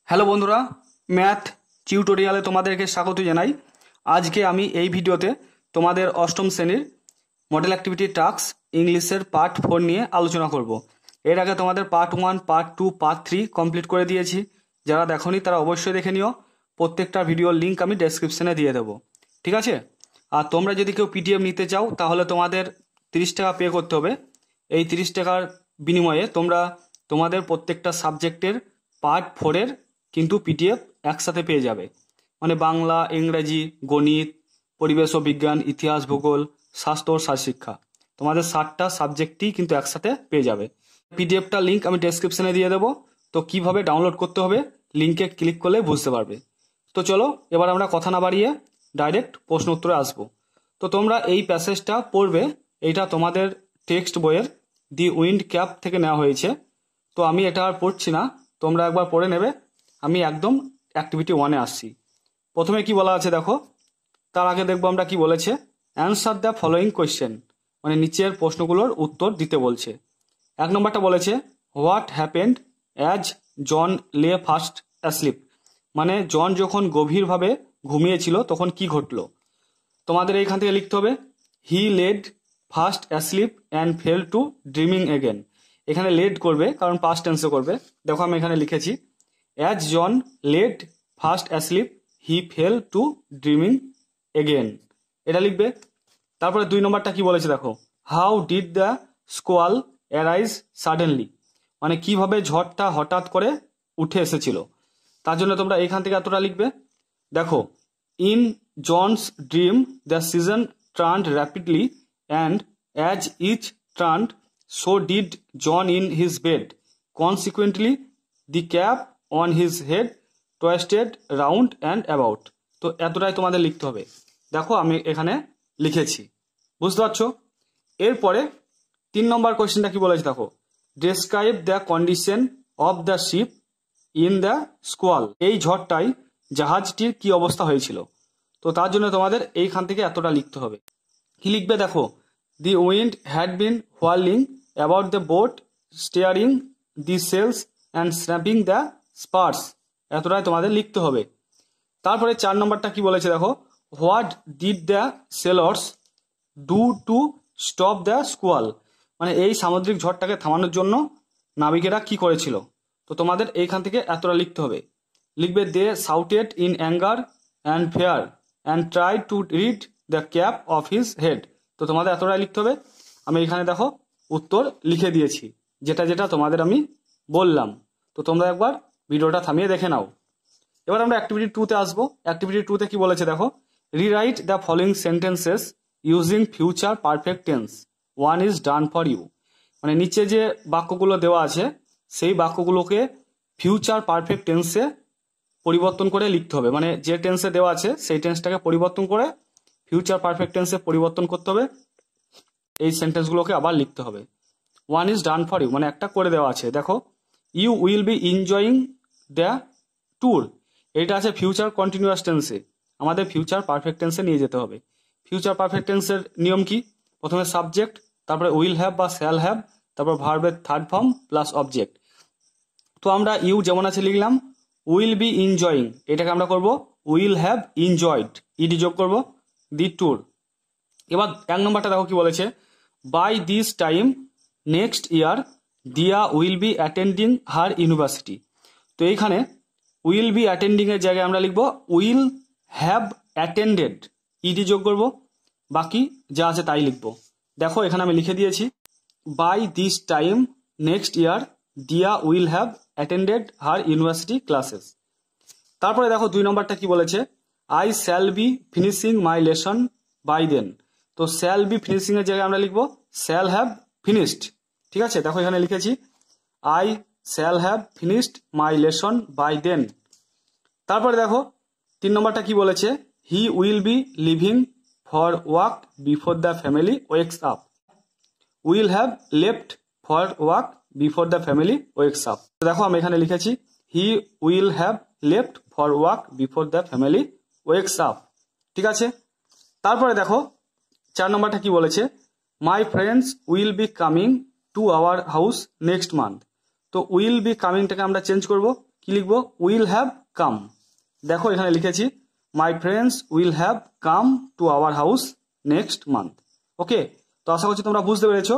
Hello বন্ধুরা, math টিউটোরিয়ালে তোমাদেরকে স্বাগত জানাই। আজকে আমি এই ভিডিওতে তোমাদের অষ্টম শ্রেণীর মডেল অ্যাক্টিভিটি টাস্ক ইংলিশের পার্ট 4 নিয়ে আলোচনা করব। এর আগে তোমাদের পার্ট 1, পার্ট 2, পার্ট 3 কমপ্লিট করে দিয়েছি। যারা দেখোনি তারা অবশ্যই দেখে নিও। প্রত্যেকটা ভিডিওর লিঙ্ক আমি ডেসক্রিপশনে দিয়ে দেবো, ঠিক আছে? আর তোমরা যদি কেউ পিডিএফ নিতে চাও তাহলে তোমাদের 30 টাকা পে করতে হবে। এই 30 টাকার বিনিময়ে তোমরা তোমাদের প্রত্যেকটা সাবজেক্টের পার্ট 4-এর কিন্তু পিডিএফ একসাথে পেয়ে যাবে। মানে বাংলা, ইংরেজি, গণিত, পরিবেশ ও বিজ্ঞান, ইতিহাস, ভূগোল, স্বাস্থ্য ও শারীরশিক্ষা, তোমাদের 7টা সাবজেক্টই কিন্তু একসাথে পেয়ে যাবে। পিডিএফটা লিঙ্ক আমি ডেসক্রিপশনে দিয়ে দেবো। তো কিভাবে ডাউনলোড করতে হবে লিঙ্কে ক্লিক করলে বুঝতে পারবে। তো চলো এবার আমরা কথা না বাড়িয়ে ডাইরেক্ট প্রশ্ন উত্তরে আসবো। তো তোমরা এই প্যাসেজটা পড়বে, এইটা তোমাদের টেক্সট বইয়ের দি উইন্ড ক্যাপ থেকে নেওয়া হয়েছে। তো আমি এটা আর পড়ছি না, তোমরা একবার পড়ে নেবে। আমি একদম অ্যাক্টিভিটি 1-এ আসছি। প্রথমে কি বলা আছে দেখো, তার আগে দেখবো আমরা কি বলেছে। অ্যান্সার দ্য ফলোয়িং কোয়েশ্চেন, মানে নিচের প্রশ্নগুলোর উত্তর দিতে বলছে। 1 নম্বরটা বলেছে হোয়াট হ্যাপেন্ড অ্যাজ জন লে ফাস্ট অ্যাসলিপ, মানে জন যখন গভীরভাবে ঘুমিয়েছিল তখন কি ঘটলো। তোমাদের এইখান থেকে লিখতে হবে he laid fast asleep and fell to dreaming again. এখানে লেড করবে কারণ পাস্ট টেন্সে করবে। দেখো আমি এখানে লিখেছি as John laid fast asleep he fell to dreaming again, এটা লিখবে। তারপরে 2 নম্বরটা কি বলেছে দেখো, how did the squall arise suddenly, মানে কিভাবে ঝড়টা হঠাৎ করে উঠে এসেছিল। তার জন্য তোমরা এখান থেকে এতটা লিখবে। দেখো in John's dream the season turned rapidly and as each turned so did John in his bed consequently the cap on his head twisted round and about. তো এতটাই তোমাদের লিখতে হবে। দেখো আমি এখানে লিখেছি, বুঝতে পারছো? এরপরে 3 নম্বর কোয়েশ্চেনটা কি বলেছে দেখো, describe the condition of the ship in the স্কোয়াল, এই ঝড়টাই জাহাজটির কি অবস্থা হয়েছিল। তো তার জন্য তোমাদের এইখান থেকে এতটা লিখতে হবে। কি লিখবে দেখো, the wind had been whirling about the boat steering the sails and snapping the spars, এতটাই তোমাদের লিখতে হবে। তারপরে 4 নম্বরটা কি বলেছে দেখো, what did the sailors do to stop the squall, মানে এই সামুদ্রিক ঝড়টাকে থামানোর জন্য নাবিকেরা কি করেছিল। তো তোমাদের এইখান থেকে এতটা লিখতে হবে। লিখবে they shouted in anger and fear and try to rid the cap off his head. তো তোমাদের এতটাই লিখতে হবে। আমি এখানে দেখো উত্তর লিখে দিয়েছি, যেটা যেটা তোমাদের আমি বললাম। তো তোমরা একবার ভিডিওটা থামিয়ে দেখে নাও। এবার আমরা অ্যাক্টিভিটি 2-তে আসবো। অ্যাক্টিভিটি 2-তে কি বলেছে দেখো, rewrite the following sentences using future perfect tense, one is done for you, মানে নিচে যে বাক্যগুলো দেওয়া আছে সেই বাক্যগুলোকে ফিউচার পারফেক্ট টেন্সে পরিবর্তন করে লিখতে হবে। মানে যে টেন্সে দেওয়া আছে সেই টেন্সটাকে পরিবর্তন করে ফিউচার পারফেক্ট টেন্সে পরিবর্তন করতে হবে। এই সেন্টেন্সগুলোকে আবার লিখতে হবে। One is done for you মানে একটা করে দেওয়া আছে। দেখো you will be enjoying the tour, এটা আছে ফিউচার কন্টিনিউয়াস টেন্সে, আমাদের ফিউচার পারফেক্ট টেন্সে নিয়ে যেতে হবে। ফিউচার পারফেক্ট টেন্সের নিয়ম কি, প্রথমে সাবজেক্ট, তারপরে উইল হ্যাভ বা শ্যাল হ্যাভ, তারপর ভার্বের থার্ড ফর্ম প্লাস অবজেক্ট। তো আমরা ইউ যেমন আছে লিখলাম উইল বি এনজয়িং, এটাকে আমরা করব উইল হ্যাভ এনজয়েড, ইডি যোগ করব দি ট্যুর। এবার 1 নম্বরটা দেখো কি বলেছে, by this time next year Diya will be attending her university. তো এইখানে উইল বি অ্যাটেন্ডিং এর জায়গায় আমরা লিখব উইল হ্যাভ অ্যাটেন্ডেড, ইডি যোগ করব, বাকি যা আছে তাই লিখব। দেখো এখানে আমি লিখে দিয়েছি by this time next year Diya will have attended her university classes. তারপরে দেখো 2 নম্বরটা কি বলেছে, I shall be finishing my lesson by then. তো শ্যাল বি ফিনিশিং এর জায়গায় আমরা লিখব শ্যাল হ্যাভ ফিনিশড, ঠিক আছে? দেখো এখানে লিখেছি I shall have finished my lesson by then. তারপরে দেখো 3 নম্বরটা কি বলেছে, he will be leaving for walk before the family wakes up, will have left for walk before the family wakes up. দেখো আমি এখানে লিখেছি he will have left for walk before the family wakes up, ঠিক আছে? তারপরে দেখো 4 নম্বরটা কি বলেছে, my friends will be coming to our house next month. তো উইল বি কামিংটাকে আমরা চেঞ্জ করব, কি লিখবো? Will have come. দেখো এখানে লিখেছি my friends will have come to our house next month. Okay, তো আশা করছি তোমরা বুঝতে পেরেছো।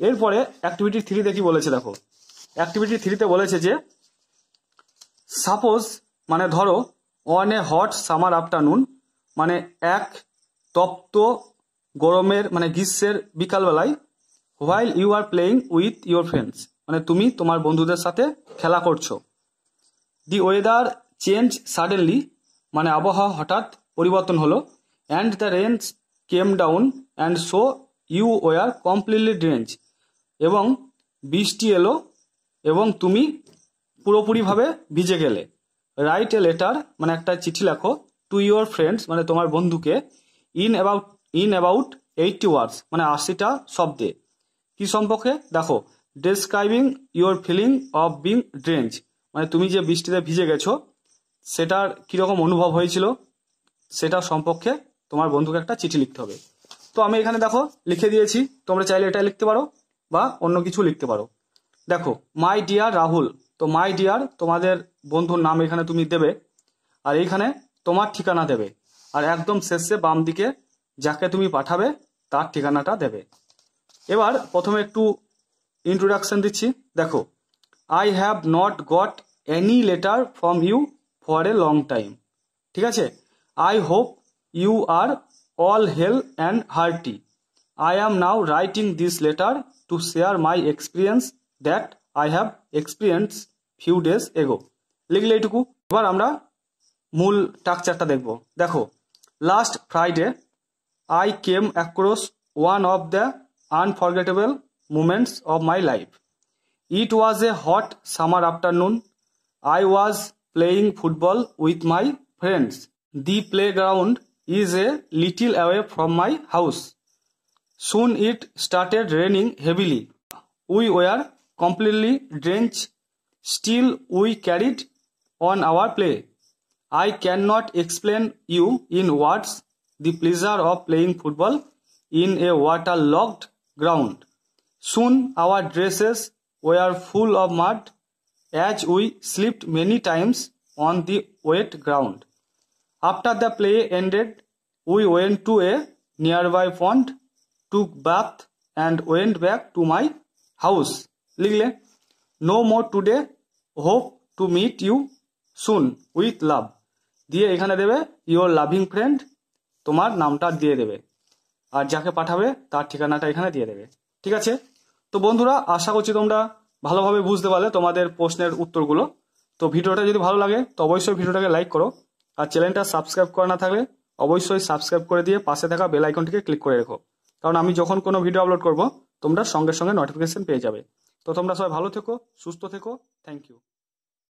এরপরে অ্যাক্টিভিটি 3-তে কি বলেছে দেখো। অ্যাক্টিভিটি 3-তে বলেছে যে সাপোজ মানে ধরো on a hot summer afternoon, মানে এক তপ্ত গরমের মানে গ্রীষ্মের বিকালবেলায়, while you are playing with your friends, মানে তুমি তোমার বন্ধুদের সাথে খেলা করছো। দি ওয়েদার চেঞ্জ সাডেনলি, মানে আবহাওয়া হঠাৎ পরিবর্তন হলো। And the rains came down and so you were completely drench, এবং বৃষ্টি এলো এবং তুমি পুরোপুরিভাবে ভিজে গেলে। রাইট এ লেটার, মানে একটা চিঠি লেখো, টু ইউর ফ্রেন্ডস, মানে তোমার বন্ধুকে, ইন অ্যাবাউট 80 ওয়ার্ডস, মানে 80টা শব্দে। কি সম্পর্কে? দেখো, describing your feeling of being drench, মানে তুমি যে বৃষ্টিতে ভিজে গেছো সেটার কিরকম অনুভব হয়েছিল সেটা সম্পর্কে তোমার বন্ধুকে একটা চিঠি লিখতে হবে। তো আমি এখানে দেখো লিখে দিয়েছি, তোমরা চাইলে এটা লিখতে পারো বা অন্য কিছু লিখতে পারো। দেখো মাই ডিয়ার রাহুল, তো মাই ডিয়ার তোমাদের বন্ধুর নাম এখানে তুমি দেবে, আর এইখানে তোমার ঠিকানা দেবে, আর একদম শেষে বাম দিকে যাকে তুমি পাঠাবে তার ঠিকানাটা দেবে। এবার প্রথমে একটু ইন্ট্রোডাকশন দিচ্ছি। দেখো, I have not got any letter from you for a long time. ঠিক আছে, I hope you are all hale and hearty. I am now writing this letter to share my experience that I have experience few days ago. লিখলে এইটুকু। এবার আমরা মূল স্ট্রাকচারটা দেখব। দেখো, last Friday I came across one of the unforgettable moments of my life. It was a hot summer afternoon. I was playing football with my friends. The playground is a little away from my house. Soon it started raining heavily. We were completely drenched. Still we carried on our play. I cannot explain you in words the pleasure of playing football in a waterlogged ground. Soon our dresses were full of mud as we slipped many times on the wet ground. After the play ended, we went to a nearby pond, took bath and went back to my house. লিখলে no more today, hope to meet you soon with love, দিয়ে এখানে দেবে your loving friend, তোমার নামটা দিয়ে দেবে, আর যাকে পাঠাবে তার ঠিকানাটা এখানে দিয়ে দেবে। ঠিক আছে, তো বন্ধুরা আশা করছি তোমরা ভালোভাবে বুঝতে পারলে তোমাদের প্রশ্নের উত্তরগুলো। তো ভিডিওটা যদি ভালো লাগে তো অবশ্যই ভিডিওটাকে লাইক করো, আর চ্যানেলটা সাবস্ক্রাইব করা না থাকলে অবশ্যই সাবস্ক্রাইব করে দিয়ে পাশে থাকা বেল আইকনটিকে ক্লিক করে রেখো, কারণ আমি যখন কোনো ভিডিও আপলোড করব তোমরা সঙ্গে সঙ্গে নোটিফিকেশন পেয়ে যাবে। তো তোমরা সবাই ভালো থেকো, সুস্থ থেকো, থ্যাংক ইউ।